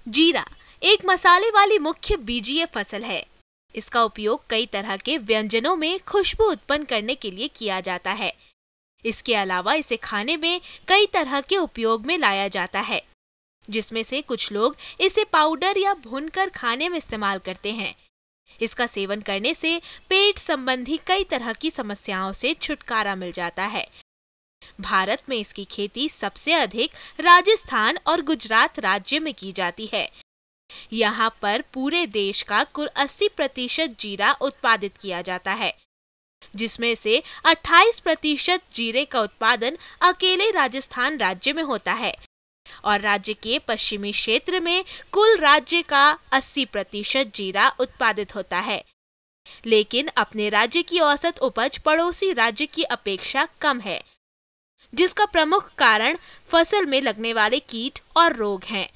जीरा एक मसाले वाली मुख्य बीजीय फसल है। इसका उपयोग कई तरह के व्यंजनों में खुशबू उत्पन्न करने के लिए किया जाता है। इसके अलावा इसे खाने में कई तरह के उपयोग में लाया जाता है, जिसमें से कुछ लोग इसे पाउडर या भूनकर खाने में इस्तेमाल करते हैं। इसका सेवन करने से पेट संबंधी कई तरह की समस्याओं से छुटकारा मिल जाता है। भारत में इसकी खेती सबसे अधिक राजस्थान और गुजरात राज्य में की जाती है। यहाँ पर पूरे देश का कुल 80% जीरा उत्पादित किया जाता है, जिसमें से 28% जीरे का उत्पादन अकेले राजस्थान राज्य में होता है और राज्य के पश्चिमी क्षेत्र में कुल राज्य का 80% जीरा उत्पादित होता है। लेकिन अपने राज्य की औसत उपज पड़ोसी राज्य की अपेक्षा कम है, जिसका प्रमुख कारण फसल में लगने वाले कीट और रोग हैं,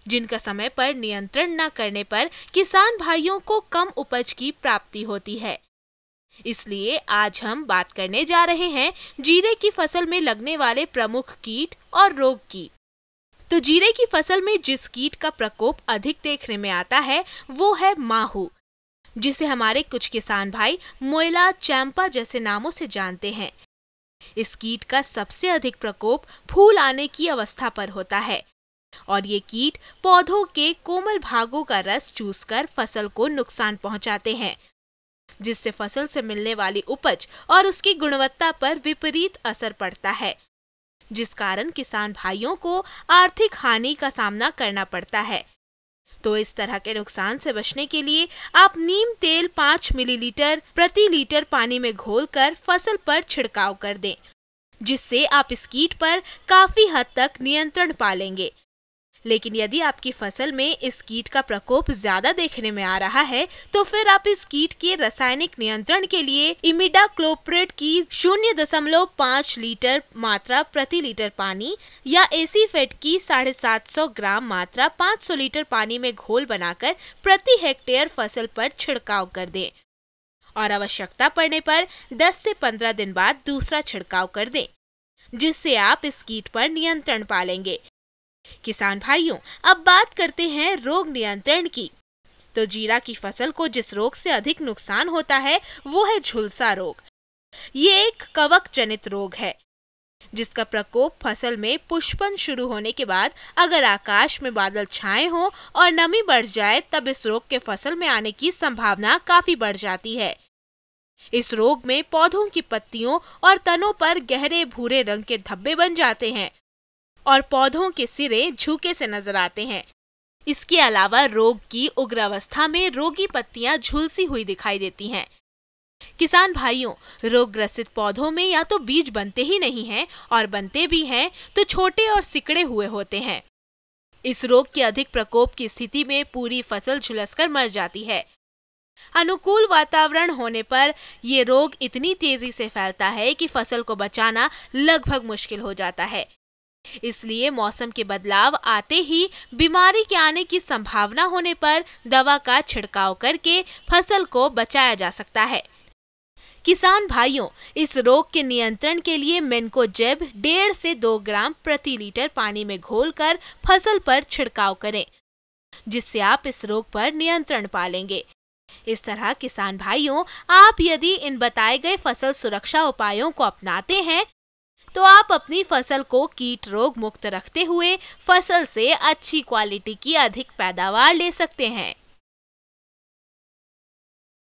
जिनका समय पर नियंत्रण न करने पर किसान भाइयों को कम उपज की प्राप्ति होती है। इसलिए आज हम बात करने जा रहे हैं जीरे की फसल में लगने वाले प्रमुख कीट और रोग की। तो जीरे की फसल में जिस कीट का प्रकोप अधिक देखने में आता है वो है माहू, जिसे हमारे कुछ किसान भाई मोयला, चैंपा जैसे नामों से जानते हैं। इस कीट का सबसे अधिक प्रकोप फूल आने की अवस्था पर होता है और ये कीट पौधों के कोमल भागों का रस चूसकर फसल को नुकसान पहुंचाते हैं, जिससे फसल से मिलने वाली उपज और उसकी गुणवत्ता पर विपरीत असर पड़ता है, जिस कारण किसान भाइयों को आर्थिक हानि का सामना करना पड़ता है। तो इस तरह के नुकसान से बचने के लिए आप नीम तेल 5 मिलीलीटर प्रति लीटर पानी में घोलकर फसल पर छिड़काव कर दें, जिससे आप इस कीट पर काफी हद तक नियंत्रण पा लेंगे। लेकिन यदि आपकी फसल में इस कीट का प्रकोप ज्यादा देखने में आ रहा है तो फिर आप इस कीट के रासायनिक नियंत्रण के लिए इमिडाक्लोप्रिड की 0.5 लीटर मात्रा प्रति लीटर पानी या एसीफेट की 750 ग्राम मात्रा 500 लीटर पानी में घोल बनाकर प्रति हेक्टेयर फसल पर छिड़काव कर दें और आवश्यकता पड़ने पर 10 से 15 दिन बाद दूसरा छिड़काव कर दें, जिससे आप इस कीट पर नियंत्रण पा लेंगे। किसान भाइयों, अब बात करते हैं रोग नियंत्रण की। तो जीरा की फसल को जिस रोग से अधिक नुकसान होता है वो है झुलसा रोग। ये एक कवक जनित रोग है, जिसका प्रकोप फसल में पुष्पन शुरू होने के बाद अगर आकाश में बादल छाए हों और नमी बढ़ जाए तब इस रोग के फसल में आने की संभावना काफी बढ़ जाती है। इस रोग में पौधों की पत्तियों और तनों पर गहरे भूरे रंग के धब्बे बन जाते हैं और पौधों के सिरे झुके से नजर आते हैं। इसके अलावा रोग की उग्र अवस्था में रोगी पत्तियां झुलसी हुई दिखाई देती हैं। किसान भाइयों, रोग ग्रसित पौधों में या तो बीज बनते ही नहीं हैं और बनते भी हैं तो छोटे और सिकड़े हुए होते हैं। इस रोग के अधिक प्रकोप की स्थिति में पूरी फसल झुलसकर मर जाती है। अनुकूल वातावरण होने पर ये रोग इतनी तेजी से फैलता है कि फसल को बचाना लगभग मुश्किल हो जाता है। इसलिए मौसम के बदलाव आते ही बीमारी के आने की संभावना होने पर दवा का छिड़काव करके फसल को बचाया जा सकता है। किसान भाइयों, इस रोग के नियंत्रण के लिए मेन्कोजेब 1.5 से 2 ग्राम प्रति लीटर पानी में घोलकर फसल पर छिड़काव करें, जिससे आप इस रोग पर नियंत्रण पा लेंगे। इस तरह किसान भाइयों, आप यदि इन बताए गए फसल सुरक्षा उपायों को अपनाते हैं तो आप अपनी फसल को कीट रोग मुक्त रखते हुए फसल से अच्छी क्वालिटी की अधिक पैदावार ले सकते हैं।